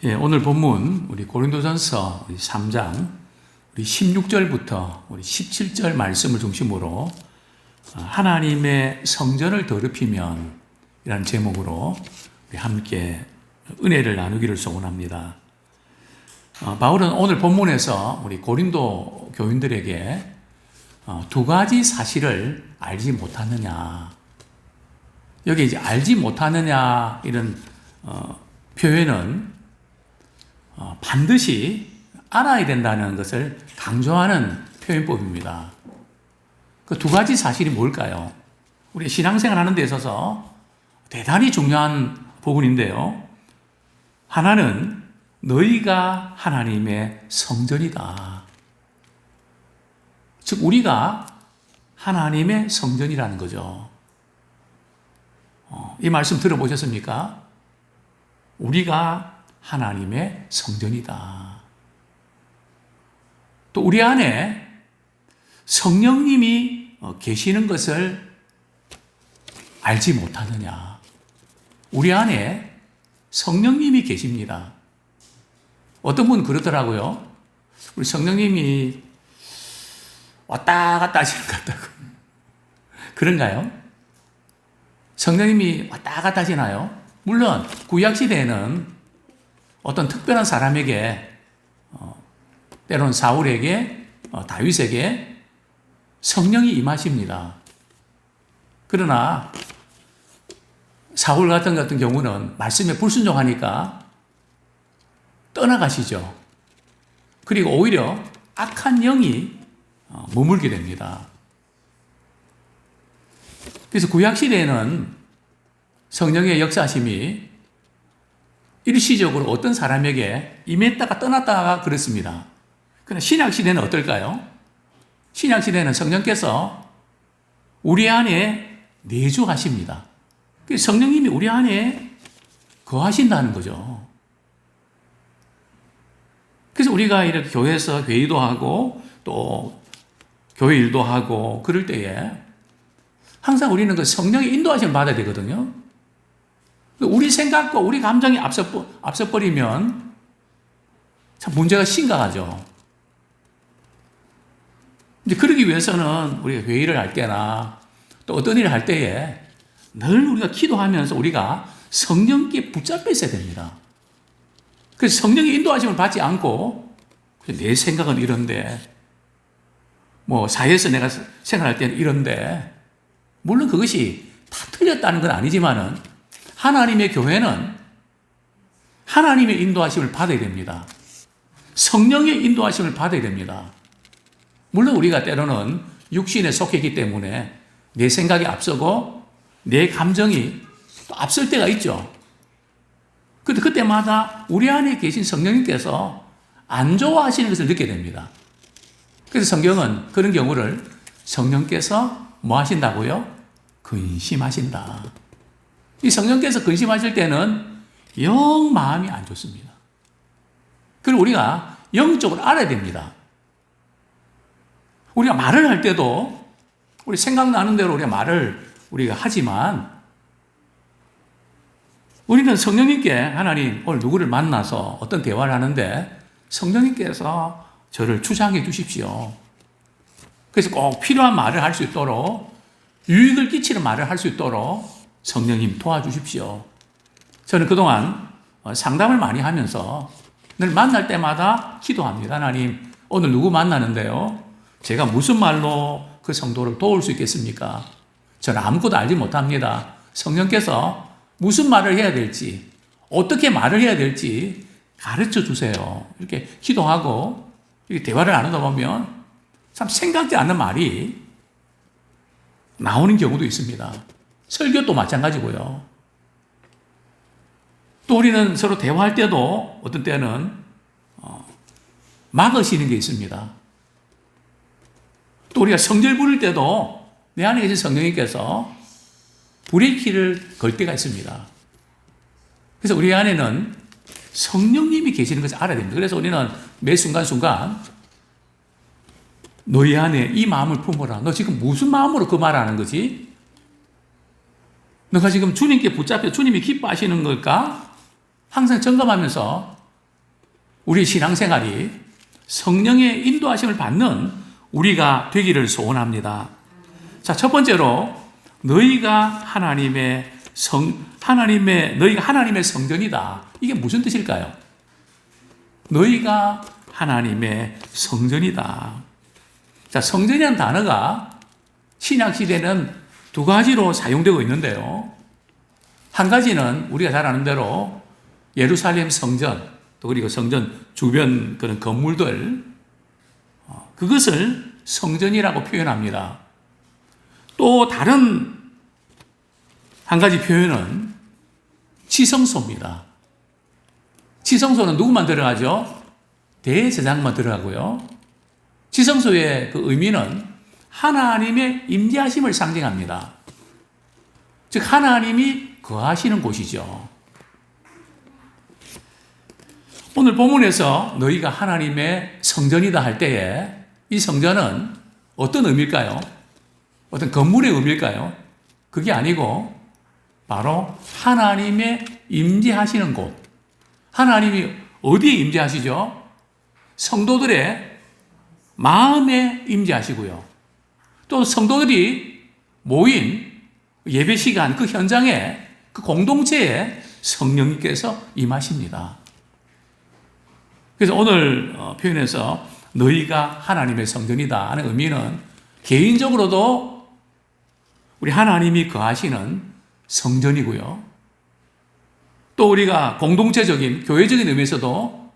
예, 오늘 본문 우리 고린도전서 우리 3장 우리 16절부터 우리 17절 말씀을 중심으로 하나님의 성전을 더럽히면 이라는 제목으로 우리 함께 은혜를 나누기를 소원합니다. 바울은 오늘 본문에서 우리 고린도 교인들에게 두 가지 사실을 알지 못하느냐, 여기 이제 알지 못하느냐 이런 표현은 반드시 알아야 된다는 것을 강조하는 표현법입니다. 그 두 가지 사실이 뭘까요? 우리 신앙생활 하는 데 있어서 대단히 중요한 부분인데요. 하나는 너희가 하나님의 성전이다. 즉 우리가 하나님의 성전이라는 거죠. 이 말씀 들어보셨습니까? 우리가 하나님의 성전이다. 또 우리 안에 성령님이 계시는 것을 알지 못하느냐. 우리 안에 성령님이 계십니다. 어떤 분은 그러더라고요. 우리 성령님이 왔다 갔다 하시는 것 같다고. 그런가요? 성령님이 왔다 갔다 하시나요? 물론 구약시대에는 어떤 특별한 사람에게, 때로는 사울에게, 다윗에게 성령이 임하십니다. 그러나 사울 같은 경우는 말씀에 불순종하니까 떠나가시죠. 그리고 오히려 악한 영이 머물게 됩니다. 그래서 구약시대에는 성령의 역사하심이 일시적으로 어떤 사람에게 임했다가 떠났다가 그렇습니다. 그러나 신약시대는 어떨까요? 신약시대는 성령께서 우리 안에 내주하십니다. 성령님이 우리 안에 거하신다는 거죠. 그래서 우리가 이렇게 교회에서 회의도 하고 또 교회 일도 하고 그럴 때에 항상 우리는 그 성령의 인도하심을 받아야 되거든요. 우리 생각과 우리 감정이 앞서버리면 참 문제가 심각하죠. 이제 그러기 위해서는 우리가 회의를 할 때나 또 어떤 일을 할 때에 늘 우리가 기도하면서 우리가 성령께 붙잡혀 있어야 됩니다. 그래서 성령의 인도하심을 받지 않고 내 생각은 이런데, 사회에서 내가 생활할 때는 이런데, 물론 그것이 다 틀렸다는 건 아니지만은 하나님의 교회는 하나님의 인도하심을 받아야 됩니다. 성령의 인도하심을 받아야 됩니다. 물론 우리가 때로는 육신에 속해 있기 때문에 내 생각이 앞서고 내 감정이 또 앞설 때가 있죠. 그런데 그때마다 우리 안에 계신 성령님께서 안 좋아하시는 것을 느끼게 됩니다. 그래서 성경은 그런 경우를 성령께서 뭐 하신다고요? 근심하신다. 이 성령께서 근심하실 때는 영 마음이 안 좋습니다. 그리고 우리가 영적으로 알아야 됩니다. 우리가 말을 할 때도 우리 생각나는 대로 우리가 하지만 우리는 성령님께 하나님 오늘 누구를 만나서 어떤 대화를 하는데 성령님께서 저를 주장해 주십시오. 그래서 꼭 필요한 말을 할 수 있도록 유익을 끼치는 말을 할 수 있도록 성령님 도와주십시오. 저는 그동안 상담을 많이 하면서 늘 만날 때마다 기도합니다. 하나님, 오늘 누구 만나는데요? 제가 무슨 말로 그 성도를 도울 수 있겠습니까? 저는 아무것도 알지 못합니다. 성령께서 무슨 말을 해야 될지, 어떻게 말을 해야 될지 가르쳐 주세요. 이렇게 기도하고 이렇게 대화를 나누다 보면 참 생각지 않는 말이 나오는 경우도 있습니다. 설교도 마찬가지고요. 또 우리는 서로 대화할 때도 어떤 때는 막으시는 게 있습니다. 또 우리가 성질 부릴 때도 내 안에 계신 성령님께서 브레이크를 걸 때가 있습니다. 그래서 우리 안에는 성령님이 계시는 것을 알아야 됩니다. 그래서 우리는 매 순간순간 너희 안에 이 마음을 품어라. 너 지금 무슨 마음으로 그 말하는 거지? 너가 지금 주님께 붙잡혀 주님이 기뻐하시는 걸까? 항상 점검하면서 우리 신앙생활이 성령의 인도하심을 받는 우리가 되기를 소원합니다. 자, 첫 번째로 너희가 하나님의 성전이다. 이게 무슨 뜻일까요? 너희가 하나님의 성전이다. 자, 성전이라는 단어가 신약 시대는 두 가지로 사용되고 있는데요. 한 가지는 우리가 잘 아는 대로 예루살렘 성전, 또 그리고 성전 주변 그런 건물들, 그것을 성전이라고 표현합니다. 또 다른 한 가지 표현은 지성소입니다. 지성소는 누구만 들어가죠? 대제사장만 들어가고요. 지성소의 그 의미는 하나님의 임재하심을 상징합니다. 즉 하나님이 거하시는 곳이죠. 오늘 본문에서 너희가 하나님의 성전이다 할 때에 이 성전은 어떤 의미일까요? 어떤 건물의 의미일까요? 그게 아니고 바로 하나님의 임재하시는 곳. 하나님이 어디에 임재하시죠? 성도들의 마음에 임재하시고요. 또 성도들이 모인 예배 시간 그 현장에 그 공동체에 성령님께서 임하십니다. 그래서 오늘 표현에서 너희가 하나님의 성전이다 하는 의미는 개인적으로도 우리 하나님이 거하시는 성전이고요. 또 우리가 공동체적인 교회적인 의미에서도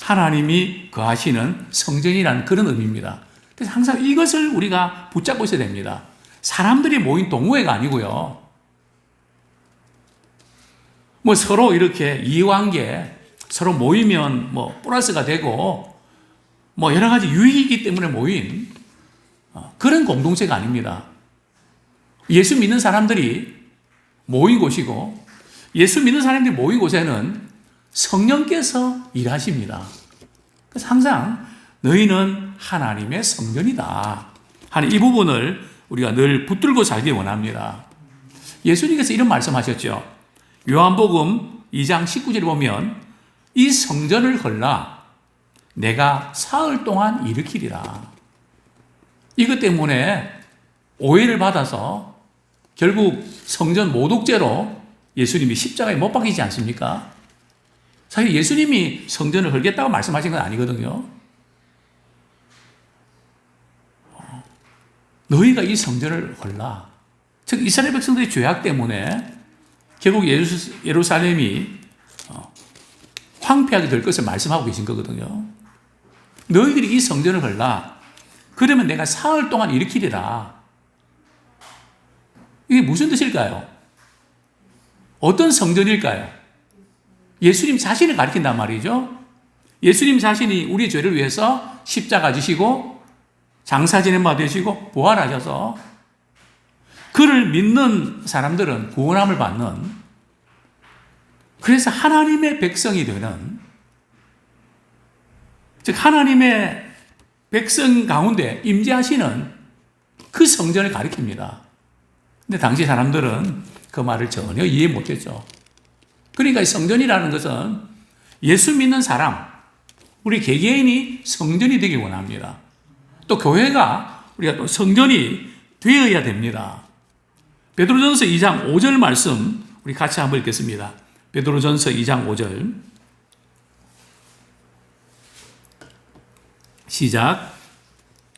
하나님이 거하시는 성전이라는 그런 의미입니다. 그래서 항상 이것을 우리가 붙잡고 있어야 됩니다. 사람들이 모인 동호회가 아니고요. 뭐 서로 이렇게 이해관계, 서로 모이면 뭐 플러스가 되고 뭐 여러 가지 유익이기 때문에 모인 그런 공동체가 아닙니다. 예수 믿는 사람들이 모인 곳이고 예수 믿는 사람들이 모인 곳에는 성령께서 일하십니다. 그래서 항상 너희는 하나님의 성전이다 하는 이 부분을 우리가 늘 붙들고 살기 원합니다. 예수님께서 이런 말씀하셨죠. 요한복음 2장 19절에 보면 이 성전을 헐라 내가 사흘 동안 일으키리라. 이것 때문에 오해를 받아서 결국 성전 모독죄로 예수님이 십자가에 못 박히지 않습니까? 사실 예수님이 성전을 헐겠다고 말씀하신 건 아니거든요. 너희가 이 성전을 헐라. 즉 이스라엘 백성들의 죄악 때문에 결국 예루살렘이 황폐하게 될 것을 말씀하고 계신 거거든요. 너희들이 이 성전을 헐라. 그러면 내가 사흘 동안 일으키리라. 이게 무슨 뜻일까요? 어떤 성전일까요? 예수님 자신을 가리킨단 말이죠. 예수님 자신이 우리 죄를 위해서 십자가 지시고 장사 지낸 바 되시고 부활하셔서 그를 믿는 사람들은 구원함을 받는, 그래서 하나님의 백성이 되는, 즉 하나님의 백성 가운데 임재하시는 그 성전을 가리킵니다. 근데 당시 사람들은 그 말을 전혀 이해 못했죠. 그러니까 이 성전이라는 것은 예수 믿는 사람, 우리 개개인이 성전이 되길 원합니다. 또 교회가 우리가 또 성전이 되어야 됩니다. 베드로전서 2장 5절 말씀 우리 같이 한번 읽겠습니다. 베드로전서 2장 5절 시작.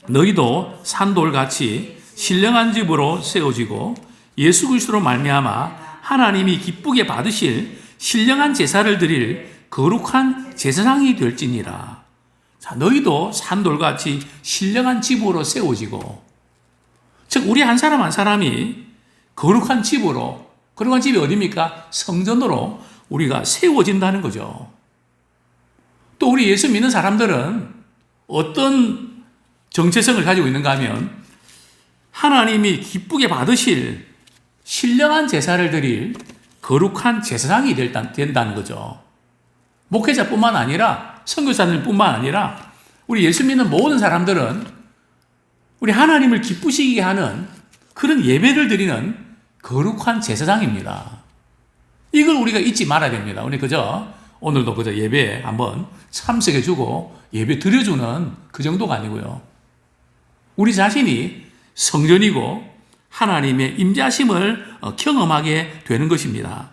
너희도 산돌같이 신령한 집으로 세워지고 예수 그리스도로 말미암아 하나님이 기쁘게 받으실 신령한 제사를 드릴 거룩한 제사장이 될지니라. 자, 너희도 산돌같이 신령한 집으로 세워지고, 즉 우리 한 사람 한 사람이 거룩한 집으로, 거룩한 집이 어디입니까? 성전으로 우리가 세워진다는 거죠. 또 우리 예수 믿는 사람들은 어떤 정체성을 가지고 있는가 하면 하나님이 기쁘게 받으실 신령한 제사를 드릴 거룩한 제사장이 된다는 거죠. 목회자뿐만 아니라 선교사들뿐만 아니라 우리 예수 믿는 모든 사람들은 우리 하나님을 기쁘시게 하는 그런 예배를 드리는 거룩한 제사장입니다. 이걸 우리가 잊지 말아야 됩니다. 우리 그저 오늘도 그저 예배에 한번 참석해주고 예배 드려주는 그 정도가 아니고요. 우리 자신이 성전이고 하나님의 임재하심을 경험하게 되는 것입니다.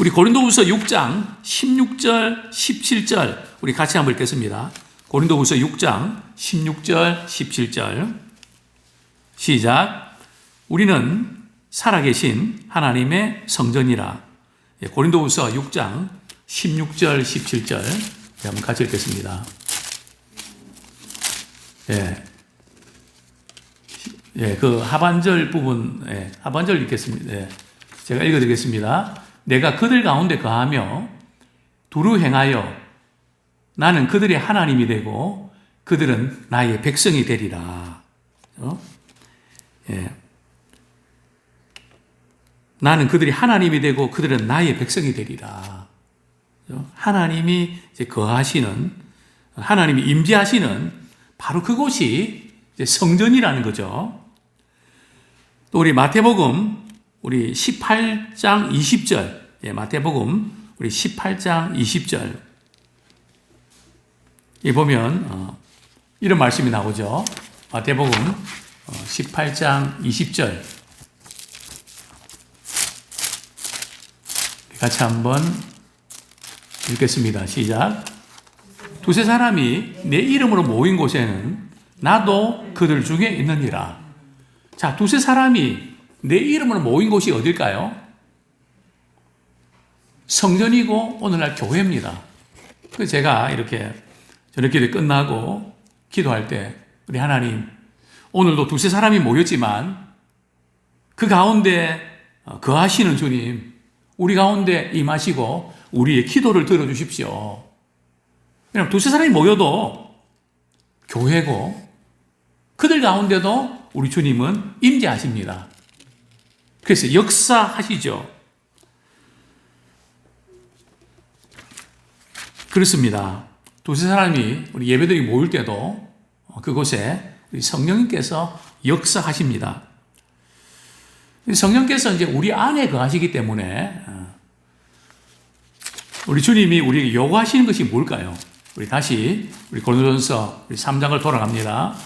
우리 고린도후서 6장 16절, 17절 우리 같이 한번 읽겠습니다. 고린도후서 6장 16절, 17절 시작. 우리는 살아계신 하나님의 성전이라. 고린도후서 6장 16절, 17절 한번 같이 읽겠습니다. 그 하반절 부분, 하반절 읽겠습니다. 제가 읽어드리겠습니다. 내가 그들 가운데 거하며 두루 행하여 나는 그들의 하나님이 되고 그들은 나의 백성이 되리라. 나는 그들이 하나님이 되고 그들은 나의 백성이 되리라. 하나님이 이제 거하시는, 하나님이 임재하시는 바로 그곳이 이제 성전이라는 거죠. 또 우리 마태복음 우리 18장 20절, 마태복음 우리 18장 20절 이 보면 이런 말씀이 나오죠. 마태복음 18장 20절 같이 한번 읽겠습니다. 시작. 두세 사람이 내 이름으로 모인 곳에는 나도 그들 중에 있느니라. 자, 두세 사람이 내 이름으로 모인 곳이 어딜까요? 성전이고 오늘날 교회입니다. 그래서 제가 이렇게 저녁 기도 끝나고 기도할 때 우리 하나님 오늘도 두세 사람이 모였지만 그 가운데 거하시는 주님 우리 가운데 임하시고 우리의 기도를 들어주십시오. 왜냐하면 두세 사람이 모여도 교회고 그들 가운데도 우리 주님은 임재하십니다. 그래서 역사하시죠. 그렇습니다. 두세 사람이 우리 예배드리 모일 때도 그곳에 우리 성령님께서 역사하십니다. 성령께서 이제 우리 안에 거하시기 때문에 우리 주님이 우리에게 요구하시는 것이 뭘까요? 우리 다시 우리 고린도전서 우리 3장을 돌아갑니다.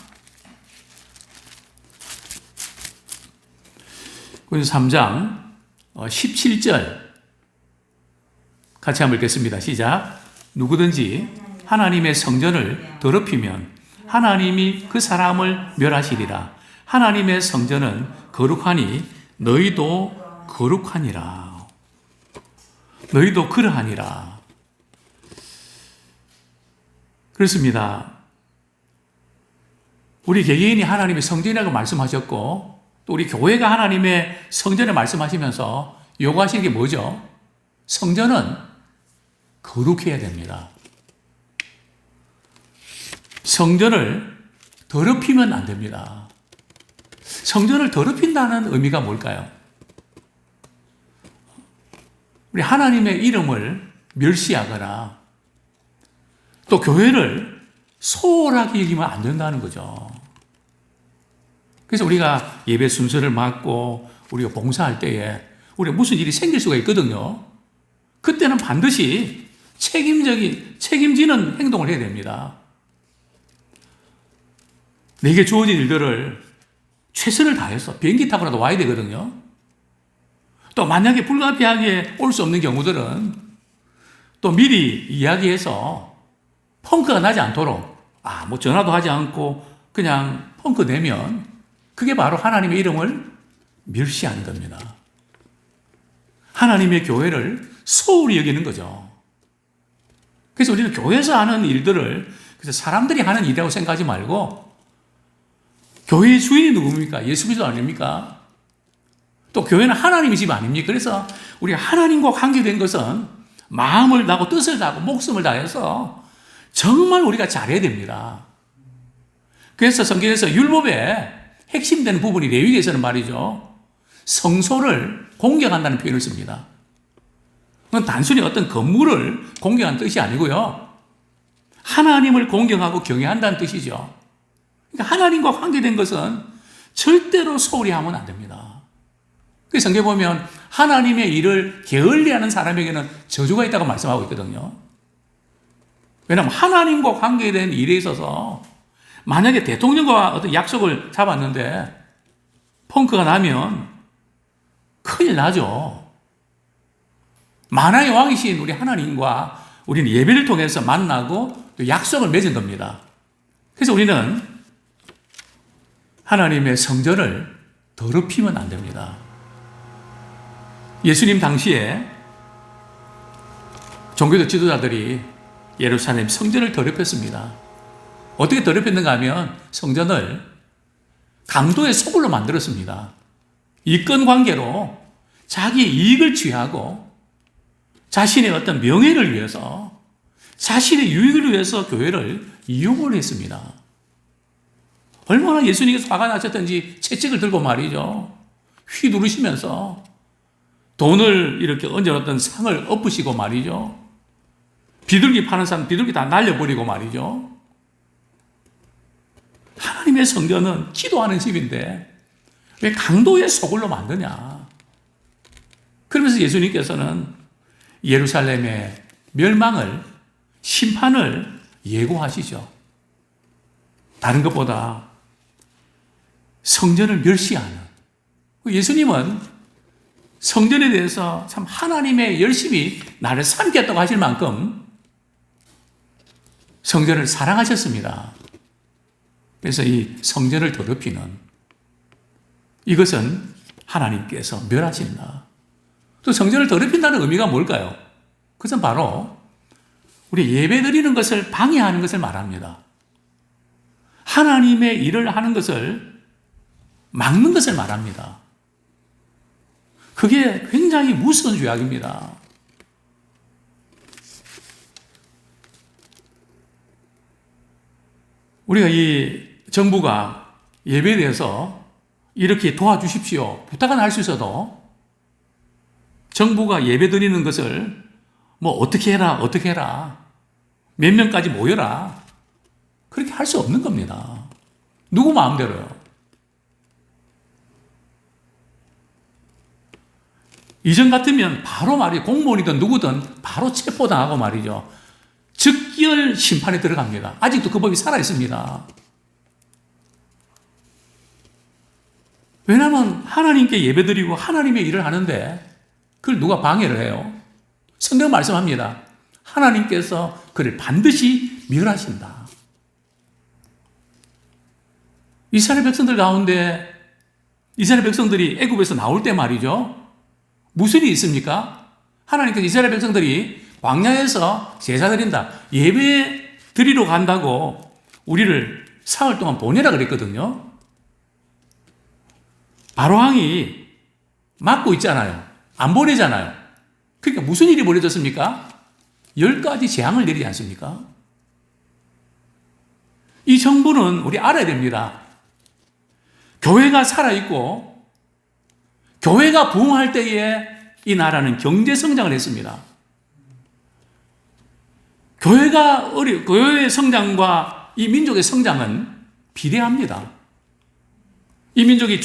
고린도전서 3장 17절 같이 한번 읽겠습니다. 시작. 누구든지 하나님의 성전을 더럽히면 하나님이 그 사람을 멸하시리라. 하나님의 성전은 거룩하니 너희도 거룩하니라. 너희도 그러하니라. 그렇습니다. 우리 개개인이 하나님의 성전이라고 말씀하셨고 또 우리 교회가 하나님의 성전을 말씀하시면서 요구하시는 게 뭐죠? 성전은 거룩해야 됩니다. 성전을 더럽히면 안 됩니다. 성전을 더럽힌다는 의미가 뭘까요? 우리 하나님의 이름을 멸시하거나 또 교회를 소홀하게 여기면 안 된다는 거죠. 그래서 우리가 예배 순서를 맡고 우리가 봉사할 때에 우리가 무슨 일이 생길 수가 있거든요. 그때는 반드시 책임지는 행동을 해야 됩니다. 내게 주어진 일들을 최선을 다해서 비행기 타고라도 와야 되거든요. 또 만약에 불가피하게 올 수 없는 경우들은 또 미리 이야기해서 펑크가 나지 않도록 뭐 전화도 하지 않고 그냥 펑크 내면 그게 바로 하나님의 이름을 멸시하는 겁니다. 하나님의 교회를 소홀히 여기는 거죠. 그래서 우리는 교회에서 하는 일들을 그래서 사람들이 하는 일이라고 생각하지 말고 교회의 주인이 누굽니까? 예수 그리스도 아닙니까? 또 교회는 하나님의 집 아닙니까? 그래서 우리가 하나님과 관계된 것은 마음을 다하고 뜻을 다하고 목숨을 다해서 정말 우리가 잘해야 됩니다. 그래서 성경에서 율법의 핵심되는 부분이 레위기에서는 말이죠. 성소를 공경한다는 표현을 씁니다. 그건 단순히 어떤 건물을 공경한 뜻이 아니고요. 하나님을 공경하고 경외한다는 뜻이죠. 그러니까 하나님과 관계된 것은 절대로 소홀히 하면 안 됩니다. 그래서 성경에 보면 하나님의 일을 게을리하는 사람에게는 저주가 있다고 말씀하고 있거든요. 왜냐하면 하나님과 관계된 일에 있어서 만약에 대통령과 어떤 약속을 잡았는데 펑크가 나면 큰일 나죠. 만왕의 왕이신 우리 하나님과 우리는 예배를 통해서 만나고 또 약속을 맺은 겁니다. 그래서 우리는 하나님의 성전을 더럽히면 안 됩니다. 예수님 당시에 종교적 지도자들이 예루살렘 성전을 더럽혔습니다. 어떻게 더럽혔는가 하면 성전을 강도의 소굴로 만들었습니다. 이권 관계로 자기의 이익을 취하고 자신의 어떤 명예를 위해서 자신의 유익을 위해서 교회를 이용을 했습니다. 얼마나 예수님께서 화가 나셨던지 채찍을 들고 말이죠. 휘두르시면서 돈을 이렇게 얹어놨던 상을 엎으시고 말이죠. 비둘기 파는 사람 비둘기 다 날려버리고 말이죠. 하나님의 성전은 기도하는 집인데 왜 강도의 소굴로 만드냐. 그러면서 예수님께서는 예루살렘의 멸망을, 심판을 예고하시죠. 다른 것보다 성전을 멸시하는, 예수님은 성전에 대해서 참 하나님의 열심히 나를 삼겠다고 하실 만큼 성전을 사랑하셨습니다. 그래서 이 성전을 더럽히는 이것은 하나님께서 멸하신다. 또 성전을 더럽힌다는 의미가 뭘까요? 그것은 바로 우리 예배 드리는 것을 방해하는 것을 말합니다. 하나님의 일을 하는 것을 막는 것을 말합니다. 그게 굉장히 무서운 죄악입니다. 우리가 이 정부가 예배에 대해서 이렇게 도와주십시오. 부탁은 할 수 있어도 정부가 예배 드리는 것을 뭐 어떻게 해라. 몇 명까지 모여라. 그렇게 할 수 없는 겁니다. 누구 마음대로요. 이전 같으면 바로 공무원이든 누구든 바로 체포당하고 말이죠. 즉결 심판에 들어갑니다. 아직도 그 법이 살아있습니다. 왜냐하면 하나님께 예배드리고 하나님의 일을 하는데 그걸 누가 방해를 해요? 성경 말씀합니다. 하나님께서 그를 반드시 멸하신다. 이스라엘 백성들 가운데 이스라엘 백성들이 애굽에서 나올 때 말이죠. 무슨 일이 있습니까? 하나님께서 이스라엘 백성들이 광야에서 제사 드린다. 예배 드리러 간다고 우리를 사흘 동안 보내라 그랬거든요. 바로왕이 막고 있잖아요. 안 보내잖아요. 그러니까 무슨 일이 벌어졌습니까? 10가지 재앙을 내리지 않습니까? 이 정부는 우리 알아야 됩니다. 교회가 살아있고 교회가 부흥할 때에 이 나라는 경제 성장을 했습니다. 교회의 성장과 이 민족의 성장은 비례합니다. 이 민족이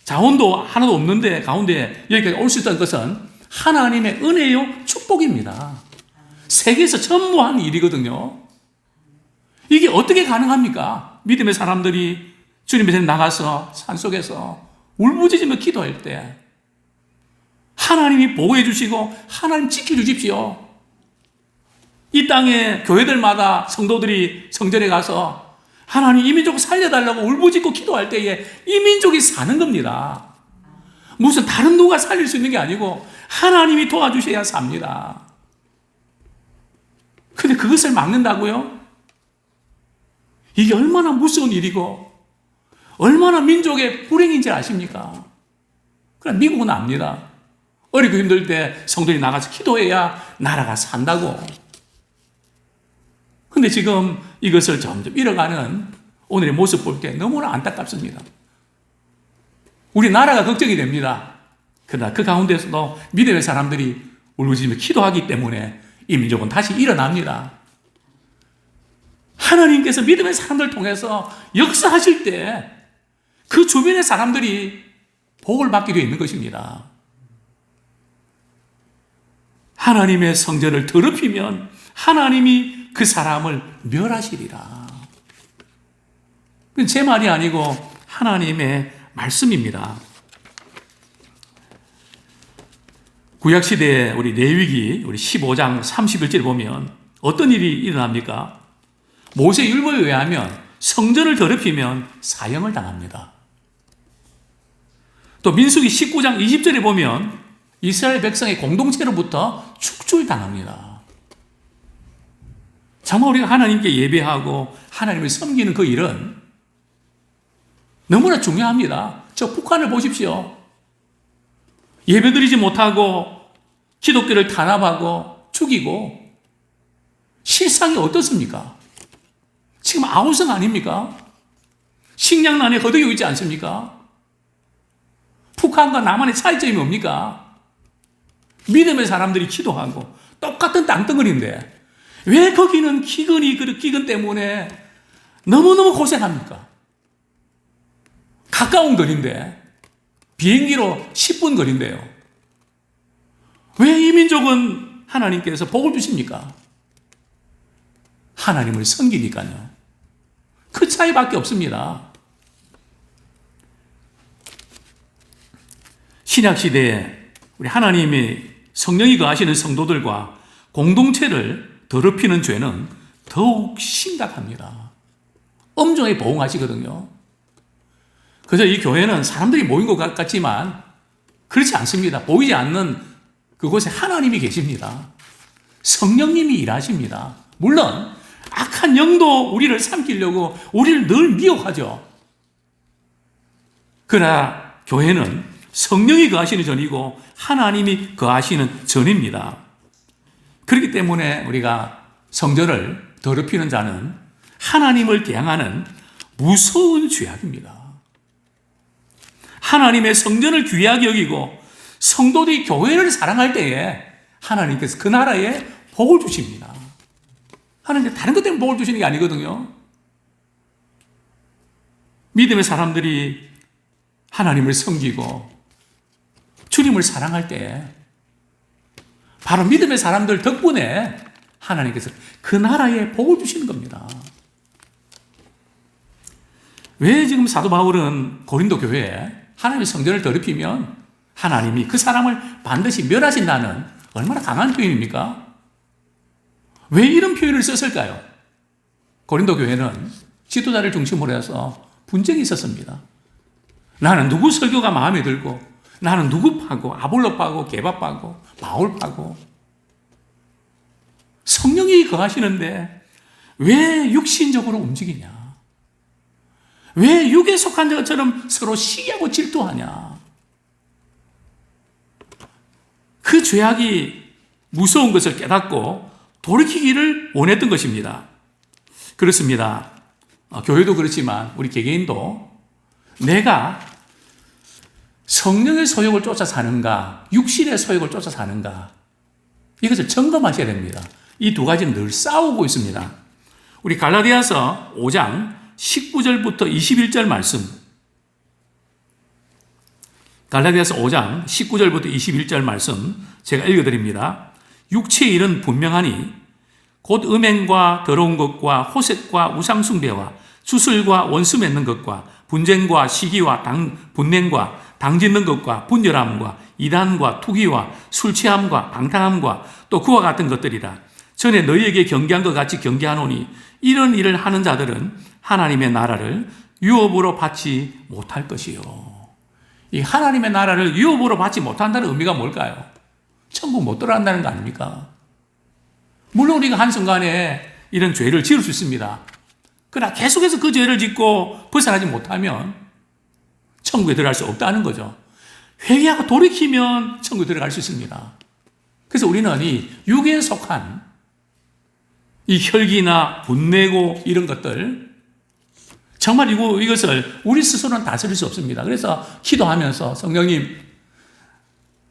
자원도 하나도 없는데 가운데 여기까지 올 수 있다는 것은 하나님의 은혜요 축복입니다. 세계에서 전무한 일이거든요. 이게 어떻게 가능합니까? 믿음의 사람들이 주님의 전 나가서 산속에서 울부짖으며 기도할 때 하나님이 보호해 주시고 하나님 지켜주십시오. 이 땅의 교회들마다 성도들이 성전에 가서 하나님 이 민족 살려달라고 울부짖고 기도할 때에 이 민족이 사는 겁니다. 무슨 다른 누가 살릴 수 있는 게 아니고 하나님이 도와주셔야 삽니다. 근데 그것을 막는다고요? 이게 얼마나 무서운 일이고 얼마나 민족의 불행인지 아십니까? 그럼 미국은 압니다. 어리고 힘들 때 성도들이 나가서 기도해야 나라가 산다고. 근데 지금 이것을 점점 잃어가는 오늘의 모습 볼 때 너무나 안타깝습니다. 우리 나라가 걱정이 됩니다. 그러나 그 가운데서도 믿음의 사람들이 울부짖으며 기도하기 때문에 이 민족은 다시 일어납니다. 하나님께서 믿음의 사람들을 통해서 역사하실 때 그 주변의 사람들이 복을 받게 되어 있는 것입니다. 하나님의 성전을 더럽히면 하나님이 그 사람을 멸하시리라. 제 말이 아니고 하나님의 말씀입니다. 구약시대에 우리 레위기 우리 15장 31절에 보면 어떤 일이 일어납니까? 모세 율법에 의하면 성전을 더럽히면 사형을 당합니다. 또 민수기 19장 20절에 보면 이스라엘 백성의 공동체로부터 축출당합니다. 정말 우리가 하나님께 예배하고 하나님을 섬기는 그 일은 너무나 중요합니다. 저 북한을 보십시오. 예배드리지 못하고 기독교를 탄압하고 죽이고 실상이 어떻습니까? 지금 아우성 아닙니까? 식량난에 거두고 있지 않습니까? 북한과 남한의 차이점이 뭡니까? 믿음의 사람들이 기도하고 똑같은 땅덩어리인데 왜 거기는 기근 때문에 너무너무 고생합니까? 가까운 거리인데 비행기로 10분 거리인데요. 왜 이 민족은 하나님께서 복을 주십니까? 하나님을 섬기니까요. 그 차이밖에 없습니다. 신약시대에 우리 하나님의 성령이 거하시는 성도들과 공동체를 더럽히는 죄는 더욱 심각합니다. 엄정하게 보응하시거든요. 그래서 이 교회는 사람들이 모인 것 같지만 그렇지 않습니다. 보이지 않는 그곳에 하나님이 계십니다. 성령님이 일하십니다. 물론 악한 영도 우리를 삼키려고 우리를 늘 미혹하죠. 그러나 교회는 성령이 거하시는 전이고 하나님이 거하시는 전입니다. 그렇기 때문에 우리가 성전을 더럽히는 자는 하나님을 대항하는 무서운 죄악입니다. 하나님의 성전을 귀하게 여기고 성도들이 교회를 사랑할 때에 하나님께서 그 나라에 복을 주십니다. 하나님 다른 것 때문에 복을 주시는 게 아니거든요. 믿음의 사람들이 하나님을 섬기고 주님을 사랑할 때 바로 믿음의 사람들 덕분에 하나님께서 그 나라에 복을 주시는 겁니다. 왜 지금 사도 바울은 고린도 교회에 하나님의 성전을 더럽히면 하나님이 그 사람을 반드시 멸하신다는 얼마나 강한 표현입니까? 왜 이런 표현을 썼을까요? 고린도 교회는 지도자를 중심으로 해서 분쟁이 있었습니다. 나는 누구 설교가 마음에 들고 나는 누구 파고 아볼로 파고 게바 파고 바울 파고 성령이 거하시는데 왜 육신적으로 움직이냐? 왜 육에 속한 자처럼 서로 시기하고 질투하냐? 그 죄악이 무서운 것을 깨닫고 돌이키기를 원했던 것입니다. 그렇습니다. 교회도 그렇지만 우리 개개인도 내가 성령의 소욕을 쫓아 사는가, 육신의 소욕을 쫓아 사는가, 이것을 점검하셔야 됩니다. 이 두 가지는 늘 싸우고 있습니다. 우리 갈라디아서 5장 19절부터 21절 말씀. 갈라디아서 5장 19절부터 21절 말씀 제가 읽어드립니다. 육체의 일은 분명하니 곧 음행과 더러운 것과 호색과 우상숭배와 주술과 원수 맺는 것과 분쟁과 시기와 분냉과 당짓는 것과 분열함과 이단과 투기와 술취함과 방탕함과 또 그와 같은 것들이라. 전에 너희에게 경계한 것 같이 경계하노니 이런 일을 하는 자들은 하나님의 나라를 유업으로 받지 못할 것이요. 이 하나님의 나라를 유업으로 받지 못한다는 의미가 뭘까요? 천국 못 들어간다는 거 아닙니까? 물론 우리가 한순간에 이런 죄를 지을 수 있습니다. 그러나 계속해서 그 죄를 짓고 벗어나지 못하면 천국에 들어갈 수 없다는 거죠. 회개하고 돌이키면 천국에 들어갈 수 있습니다. 그래서 우리는 이 육에 속한 이 혈기나 분내고 이런 것들 정말 이것을 우리 스스로는 다스릴 수 없습니다. 그래서 기도하면서 성령님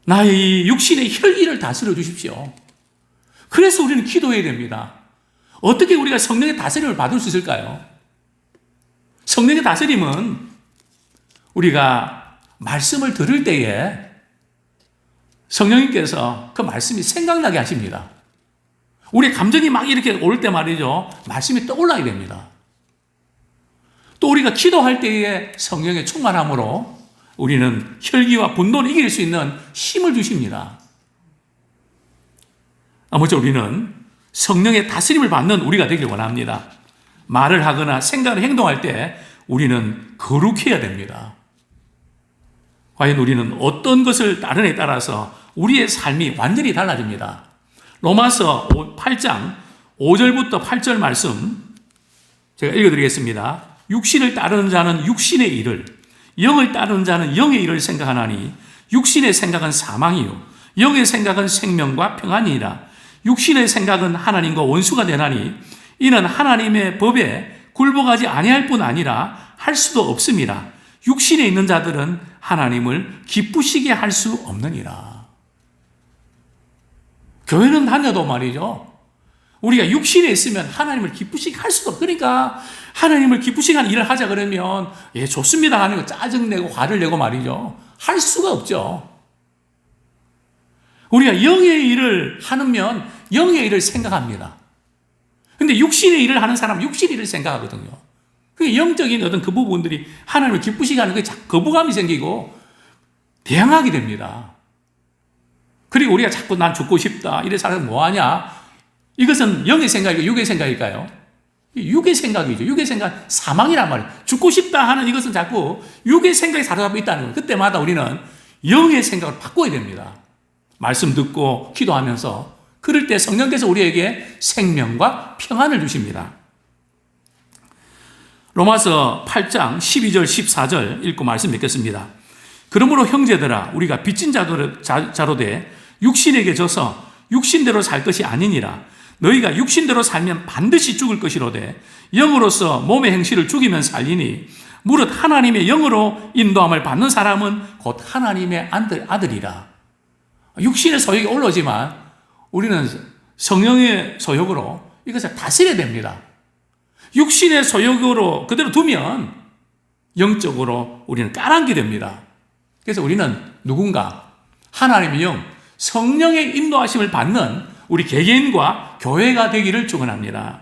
나의 육신의 혈기를 다스려 주십시오. 그래서 우리는 기도해야 됩니다. 어떻게 우리가 성령의 다스림을 받을 수 있을까요? 성령의 다스림은 우리가 말씀을 들을 때에 성령님께서 그 말씀이 생각나게 하십니다. 우리의 감정이 막 이렇게 올 때 말이죠. 말씀이 떠올라야 됩니다. 또 우리가 기도할 때에 성령의 충만함으로 우리는 혈기와 분노를 이길 수 있는 힘을 주십니다. 아무쪼 우리는 성령의 다스림을 받는 우리가 되길 원합니다. 말을 하거나 생각을 행동할 때 우리는 거룩해야 됩니다. 과연 우리는 어떤 것을 따르느냐에 따라서 우리의 삶이 완전히 달라집니다. 로마서 8장 5절부터 8절 말씀 제가 읽어드리겠습니다. 육신을 따르는 자는 육신의 일을, 영을 따르는 자는 영의 일을 생각하나니 육신의 생각은 사망이요 영의 생각은 생명과 평안이니라. 육신의 생각은 하나님과 원수가 되나니 이는 하나님의 법에 굴복하지 아니할 뿐 아니라 할 수도 없습니다. 육신에 있는 자들은 하나님을 기쁘시게 할 수 없느니라. 교회는 다녀도 말이죠. 우리가 육신에 있으면 하나님을 기쁘시게 할 수도 없고, 그러니까 하나님을 기쁘시게 하는 일을 하자 그러면 예 좋습니다 하는 거 짜증내고 화를 내고 말이죠. 할 수가 없죠. 우리가 영의 일을 하면 영의 일을 생각합니다. 근데 육신의 일을 하는 사람은 육신의 일을 생각하거든요. 그 영적인 어떤 그 부분들이 하나님을 기쁘시게 하는 게 거부감이 생기고 대항하게 됩니다. 그리고 우리가 자꾸 난 죽고 싶다 이래 살아서 뭐하냐, 이것은 영의 생각이고 육의 생각일까요? 육의 생각이죠. 육의 생각 사망이란 말이에요. 죽고 싶다 하는 이것은 자꾸 육의 생각이 사로잡고 있다는 거예요. 그때마다 우리는 영의 생각을 바꿔야 됩니다. 말씀 듣고 기도하면서 그럴 때 성령께서 우리에게 생명과 평안을 주십니다. 로마서 8장 12절 14절 읽고 말씀 맺겠습니다. 그러므로 형제들아 우리가 빚진 자로 돼 육신에게 져서 육신대로 살 것이 아니니라. 너희가 육신대로 살면 반드시 죽을 것이로되 영으로서 몸의 행실을 죽이면 살리니 무릇 하나님의 영으로 인도함을 받는 사람은 곧 하나님의 아들이라. 육신의 소욕이 올라오지만 우리는 성령의 소욕으로 이것을 다스려야 됩니다. 육신의 소욕으로 그대로 두면 영적으로 우리는 까랑게 됩니다. 그래서 우리는 누군가 하나님의 영, 성령의 인도하심을 받는 우리 개개인과 교회가 되기를 축원합니다.